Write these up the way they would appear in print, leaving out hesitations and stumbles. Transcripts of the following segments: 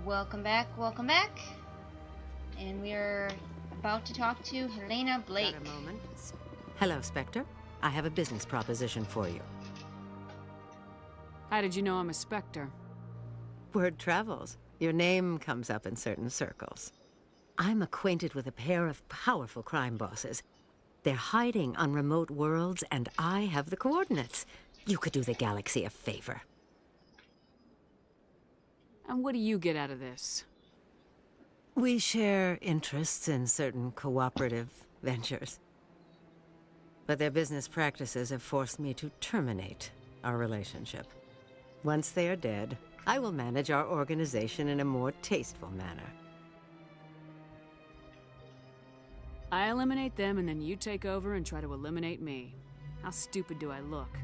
Welcome back, welcome back. And we're about to talk to Helena Blake. Got a moment? Hello, Spectre. I have a business proposition for you. How did you know I'm a Spectre? Word travels. Your name comes up in certain circles. I'm acquainted with a pair of powerful crime bosses. They're hiding on remote worlds, and I have the coordinates. You could do the galaxy a favor. And what do you get out of this? We share interests in certain cooperative ventures. But their business practices have forced me to terminate our relationship. Once they are dead, I will manage our organization in a more tasteful manner. I eliminate them and then you take over and try to eliminate me. How stupid do I look?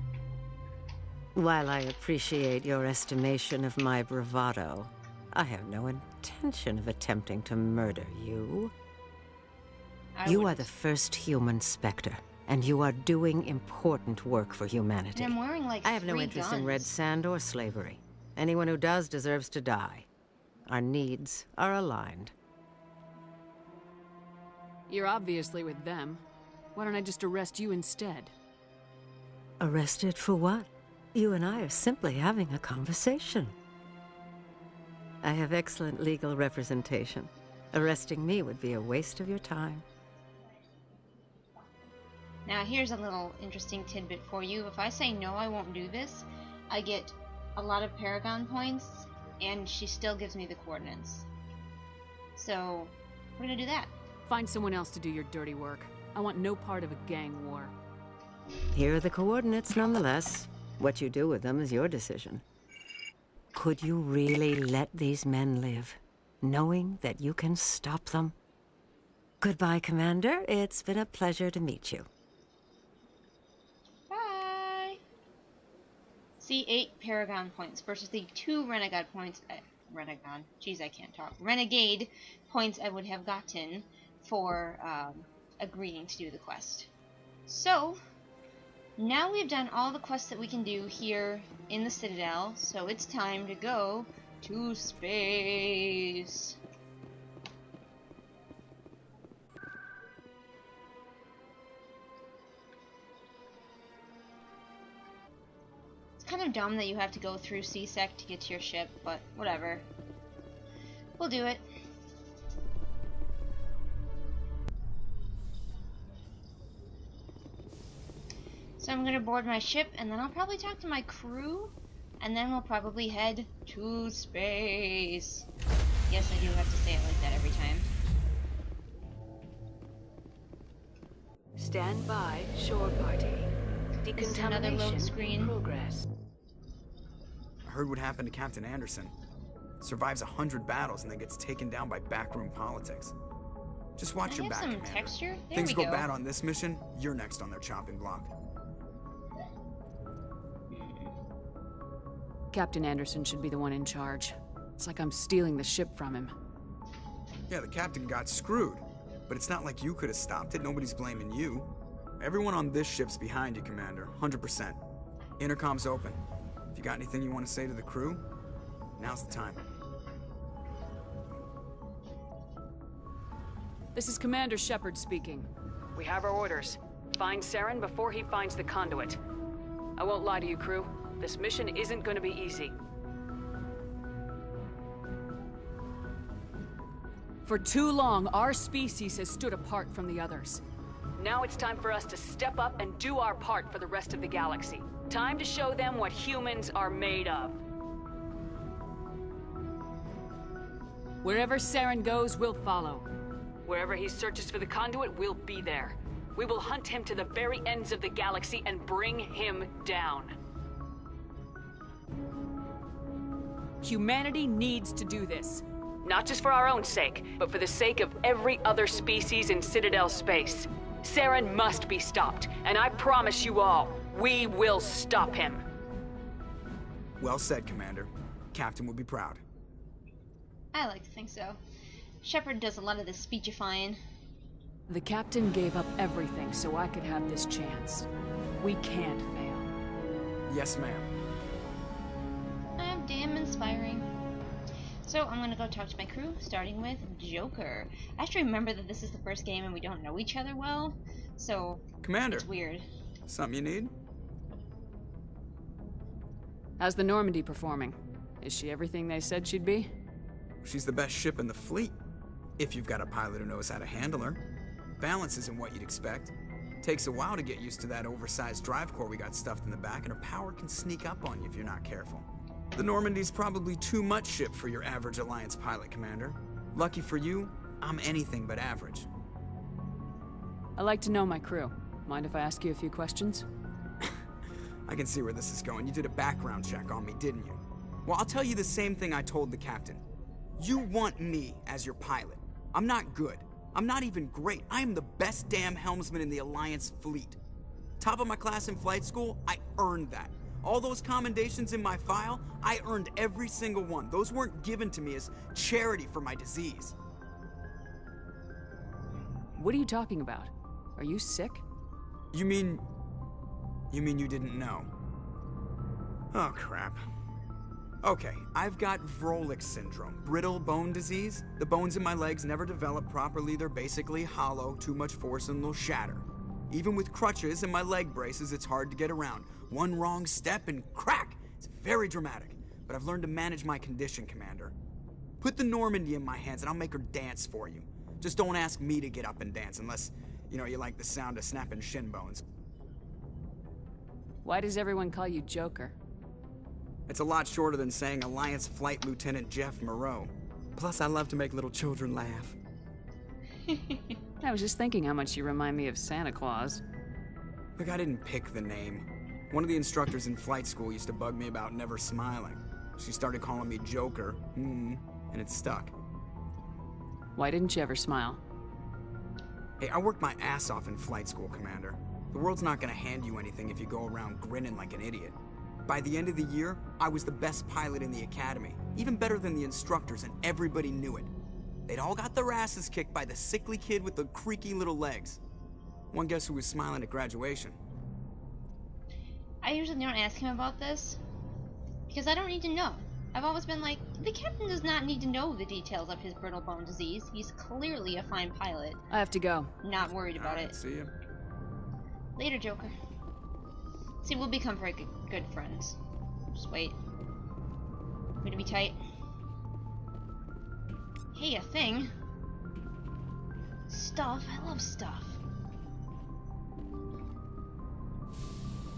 While I appreciate your estimation of my bravado, I have no intention of attempting to murder you. You are the first human Spectre, and you are doing important work for humanity. And I'm wearing like I have no interest in red sand or slavery. Anyone who does deserves to die. Our needs are aligned. You're obviously with them. Why don't I just arrest you instead? Arrested for what? You and I are simply having a conversation. I have excellent legal representation. Arresting me would be a waste of your time. Now here's a little interesting tidbit for you. If I say no, I won't do this, I get a lot of Paragon points, and she still gives me the coordinates. So, we're gonna do that. Find someone else to do your dirty work. I want no part of a gang war. Here are the coordinates nonetheless. What you do with them is your decision. Could you really let these men live, knowing that you can stop them? Goodbye, Commander. It's been a pleasure to meet you. Bye! See, 8 Paragon points versus the 2 Renegade points. Renegade. Jeez, I can't talk. Renegade points I would have gotten for agreeing to do the quest. So, now we've done all the quests that we can do here in the Citadel, so it's time to go to space. It's kind of dumb that you have to go through C-Sec to get to your ship, but whatever. We'll do it. So I'm gonna board my ship, and then I'll probably talk to my crew, and then we'll probably head to space. Yes, I do have to say it like that every time. Stand by, shore party. This is another load screen. Progress. I heard what happened to Captain Anderson. Survives 100 battles and then gets taken down by backroom politics. Just watch your back, Commander. Texture? There Things we go bad on this mission, you're next on their chopping block. Captain Anderson should be the one in charge. It's like I'm stealing the ship from him. Yeah, the captain got screwed. But it's not like you could have stopped it. Nobody's blaming you. Everyone on this ship's behind you, Commander. 100%. Intercom's open. If you got anything you want to say to the crew, now's the time. This is Commander Shepard speaking. We have our orders. Find Saren before he finds the conduit. I won't lie to you, crew. This mission isn't going to be easy. For too long, our species has stood apart from the others. Now it's time for us to step up and do our part for the rest of the galaxy. Time to show them what humans are made of. Wherever Saren goes, we'll follow. Wherever he searches for the conduit, we'll be there. We will hunt him to the very ends of the galaxy and bring him down. Humanity needs to do this. Not just for our own sake, but for the sake of every other species in Citadel space. Saren must be stopped, and I promise you all, we will stop him. Well said, Commander. Captain will be proud. I like to think so. Shepard does a lot of the speechifying. The captain gave up everything so I could have this chance. We can't fail. Yes, ma'am. I'm damn inspiring. So I'm gonna go talk to my crew, starting with Joker. I have to remember that this is the first game and we don't know each other well, so Commander. it's weird. Something you need? How's the Normandy performing? Is she everything they said she'd be? She's the best ship in the fleet. If you've got a pilot who knows how to handle her. Balance isn't what you'd expect. Takes a while to get used to that oversized drive core we got stuffed in the back, and her power can sneak up on you if you're not careful. The Normandy's probably too much ship for your average Alliance pilot, Commander. Lucky for you, I'm anything but average. I like to know my crew. Mind if I ask you a few questions? I can see where this is going. You did a background check on me, didn't you? Well, I'll tell you the same thing I told the captain. You want me as your pilot. I'm not good. I'm not even great. I am the best damn helmsman in the Alliance fleet. Top of my class in flight school, I earned that. All those commendations in my file, I earned every single one. Those weren't given to me as charity for my disease. What are you talking about? Are you sick? You mean you didn't know? Oh, crap. Okay, I've got Vrolik syndrome, brittle bone disease. The bones in my legs never develop properly. They're basically hollow, too much force and they'll shatter. Even with crutches and my leg braces, it's hard to get around. One wrong step and crack! It's very dramatic, but I've learned to manage my condition, Commander. Put the Normandy in my hands and I'll make her dance for you. Just don't ask me to get up and dance unless, you like the sound of snapping shin bones. Why does everyone call you Joker? It's a lot shorter than saying Alliance Flight Lieutenant Jeff Moreau. Plus, I love to make little children laugh. I was just thinking how much you remind me of Santa Claus. Look, I didn't pick the name. One of the instructors in flight school used to bug me about never smiling. She started calling me Joker, and it stuck. Why didn't you ever smile? Hey, I worked my ass off in flight school, Commander. The world's not gonna hand you anything if you go around grinning like an idiot. By the end of the year, I was the best pilot in the academy, even better than the instructors, and everybody knew it. They'd all got their asses kicked by the sickly kid with the creaky little legs. One guess who was smiling at graduation? I usually don't ask him about this, because I don't need to know. I've always been like, the captain does not need to know the details of his brittle bone disease. He's clearly a fine pilot. I have to go. Not worried about it. See ya. Later, Joker. See, we'll become very good friends. Just wait. We're gonna be tight. Hey, a thing. Stuff. I love stuff.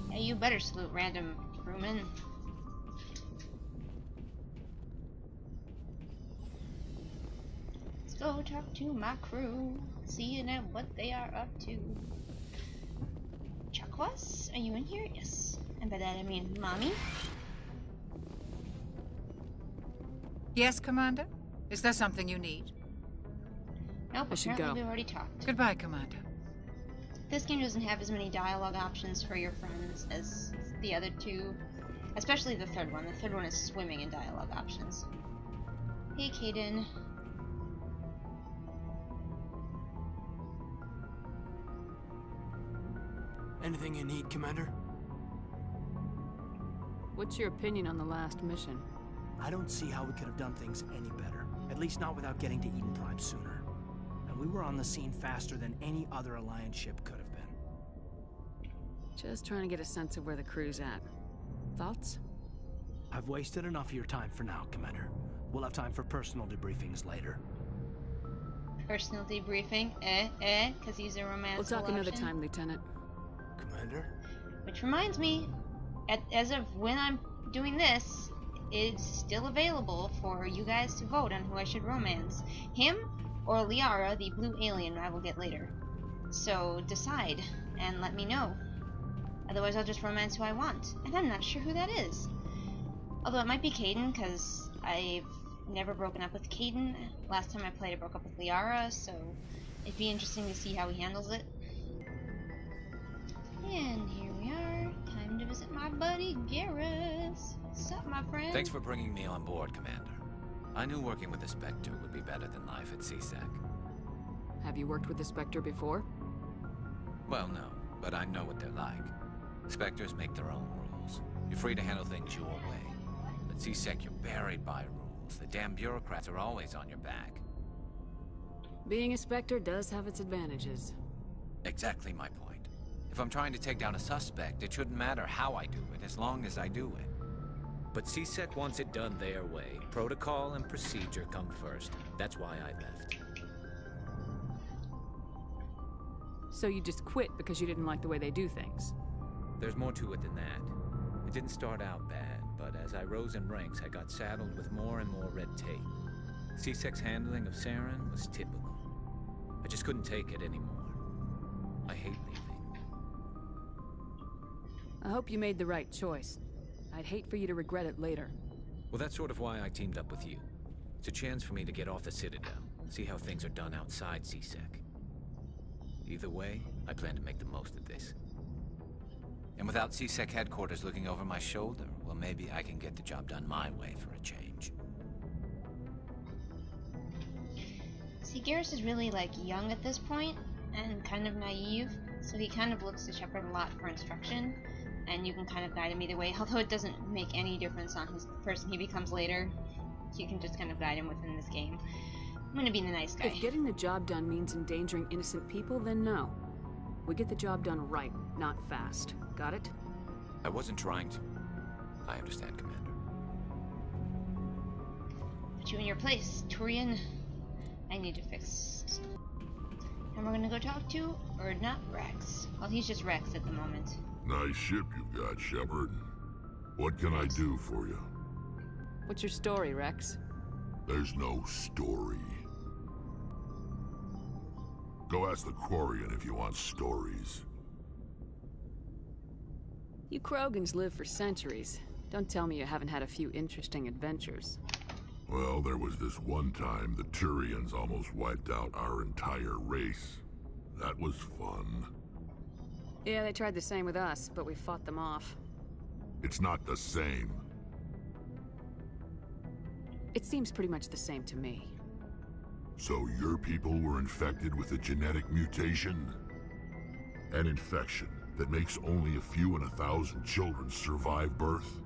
Yeah, you better salute random crewmen. Let's go talk to my crew. Seeing at what they are up to. Chakwas, are you in here? Yes. And by that I mean Mommy. Yes, Commander? Is there something you need? Nope, I should apparently go. we've already talked. Goodbye, Commander. This game doesn't have as many dialogue options for your friends as the other two. Especially the third one. The third one is swimming in dialogue options. Hey, Kaiden. Anything you need, Commander? What's your opinion on the last mission? I don't see how we could have done things any better. At least not without getting to Eden Prime sooner. And we were on the scene faster than any other Alliance ship could have been. Just trying to get a sense of where the crew's at. Thoughts? I've wasted enough of your time for now, Commander. We'll have time for personal debriefings later. Personal debriefing? Because he's a romance. We'll talk another time, Lieutenant. Commander? Which reminds me, as of when I'm doing this, it's still available for you guys to vote on who I should romance. Him or Liara, the blue alien I will get later. So decide and let me know. Otherwise I'll just romance who I want. And I'm not sure who that is. Although it might be Kaiden, because I've never broken up with Kaiden. Last time I played I broke up with Liara, so it'd be interesting to see how he handles it. And here we are. Time to visit my buddy Garrus. What's up, my friend? Thanks for bringing me on board, Commander. I knew working with the Spectre would be better than life at CSEC. Have you worked with the Spectre before? Well, no, but I know what they're like. Spectres make their own rules. You're free to handle things your way. At CSEC, you're buried by rules. rules. The damn bureaucrats are always on your back. Being a Spectre does have its advantages. Exactly my point. If I'm trying to take down a suspect, it shouldn't matter how I do it, as long as I do it. But CSEC wants it done their way. Protocol and procedure come first. That's why I left. So you just quit because you didn't like the way they do things? There's more to it than that. It didn't start out bad, but as I rose in ranks, I got saddled with more and more red tape. CSEC's handling of Saren was typical. I just couldn't take it anymore. I hate leaving. I hope you made the right choice. I'd hate for you to regret it later. Well, that's sort of why I teamed up with you. It's a chance for me to get off the Citadel, see how things are done outside CSEC. Either way, I plan to make the most of this. And without CSEC headquarters looking over my shoulder, well, maybe I can get the job done my way for a change. See, Garrus is really, like, young at this point, and kind of naive, so he kind of looks to Shepard a lot for instruction, and you can kind of guide him either way, although it doesn't make any difference on his person he becomes later. So you can just kind of guide him within this game. I'm gonna be the nice guy. If getting the job done means endangering innocent people, then no. We get the job done right, not fast. Got it? I wasn't trying to. I understand, Commander. Put you in your place, Turian. I need to fix. And we're gonna go talk to, or not, Rex. Well, he's just Rex at the moment. Nice ship you've got, Shepard. What can I do for you? What's your story, Rex? There's no story. Go ask the Quarian if you want stories. You Krogans live for centuries. Don't tell me you haven't had a few interesting adventures. Well, there was this one time the Turians almost wiped out our entire race. That was fun. Yeah, they tried the same with us, but we fought them off. It's not the same. It seems pretty much the same to me. So your people were infected with a genetic mutation? An infection that makes only a few in 1,000 children survive birth?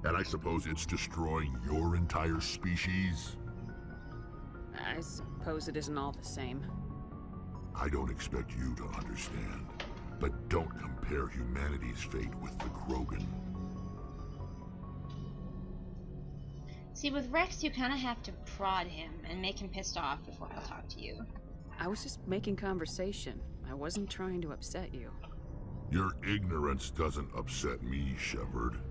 And I suppose it's destroying your entire species? I suppose it isn't all the same. I don't expect you to understand, but don't compare humanity's fate with the Krogan. See, with Rex, you kind of have to prod him and make him pissed off before he'll talk to you. I was just making conversation. I wasn't trying to upset you. Your ignorance doesn't upset me, Shepard.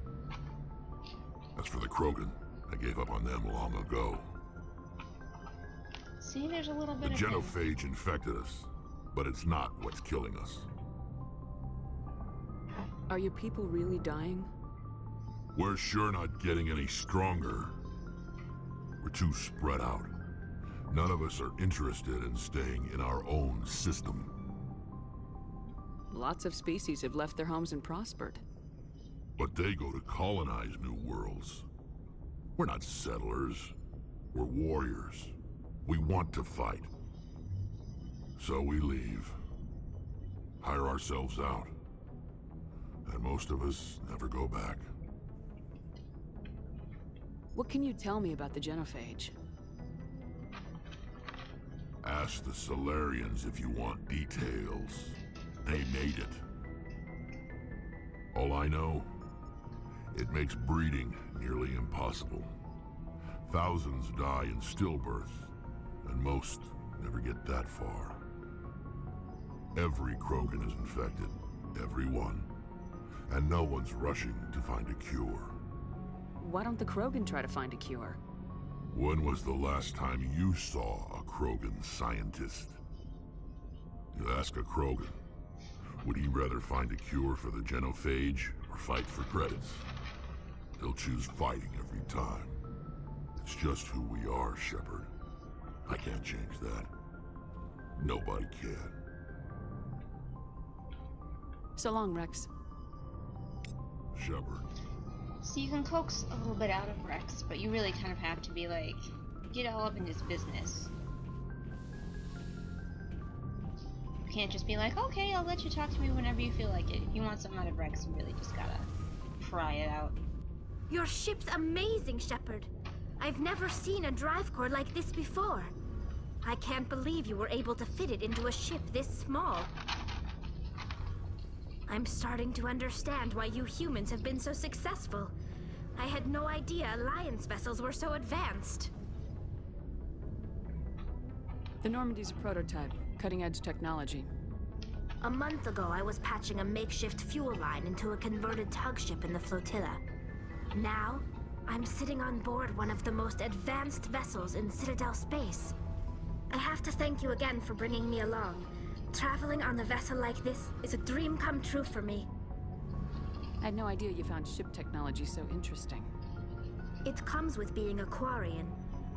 As for the Krogan, I gave up on them long ago. See, there's a little bit The of genophage infected us, but it's not what's killing us. Are your people really dying? We're sure not getting any stronger. We're too spread out. None of us are interested in staying in our own system. Lots of species have left their homes and prospered. But they go to colonize new worlds. We're not settlers. We're warriors. We want to fight. So we leave. Hire ourselves out. And most of us never go back. What can you tell me about the genophage? Ask the Solarians if you want details. They made it. All I know, it makes breeding nearly impossible. Thousands die in stillbirth, and most never get that far. Every Krogan is infected, every one. And no one's rushing to find a cure. Why don't the Krogan try to find a cure? When was the last time you saw a Krogan scientist? You ask a Krogan, would he rather find a cure for the genophage or fight for credits? He'll choose fighting every time. It's just who we are, Shepard. I can't change that. Nobody can. So long, Rex. Shepard. So you can coax a little bit out of Rex, but you really kind of have to be like, get all up in his business. You can't just be like, okay, I'll let you talk to me whenever you feel like it. If you want something out of Rex, you really just gotta pry it out. Your ship's amazing, Shepard. I've never seen a drive core like this before. I can't believe you were able to fit it into a ship this small. I'm starting to understand why you humans have been so successful. I had no idea Alliance vessels were so advanced. The Normandy's a prototype, cutting-edge technology. A month ago, I was patching a makeshift fuel line into a converted tug ship in the flotilla. Now, I'm sitting on board one of the most advanced vessels in Citadel space. I have to thank you again for bringing me along. Traveling on a vessel like this is a dream come true for me. I had no idea you found ship technology so interesting. It comes with being a Quarian.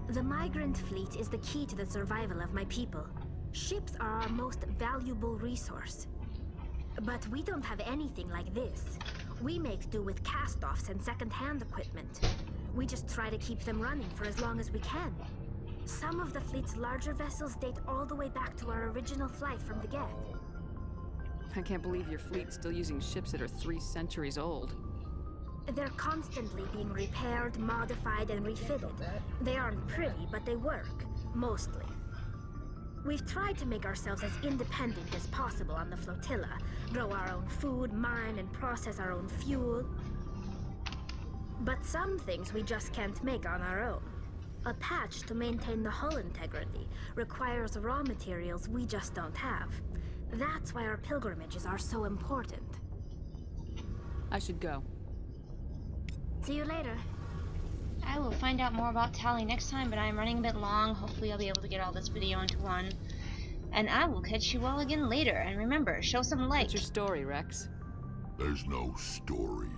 The migrant fleet is the key to the survival of my people. Ships are our most valuable resource. But we don't have anything like this. We make do with cast-offs and second-hand equipment. We just try to keep them running for as long as we can. Some of the fleet's larger vessels date all the way back to our original flight from the Geth. I can't believe your fleet's still using ships that are 3 centuries old. They're constantly being repaired, modified, and refitted. They aren't pretty, but they work. Mostly. We've tried to make ourselves as independent as possible on the flotilla. Grow our own food, mine, and process our own fuel. But some things we just can't make on our own. A patch to maintain the hull integrity requires raw materials we just don't have. That's why our pilgrimages are so important. I should go. See you later. I will find out more about Tali next time, but I'm running a bit long. Hopefully I'll be able to get all this video into one. And I will catch you all again later. And remember, show some like. What's your story, Rex? There's no story.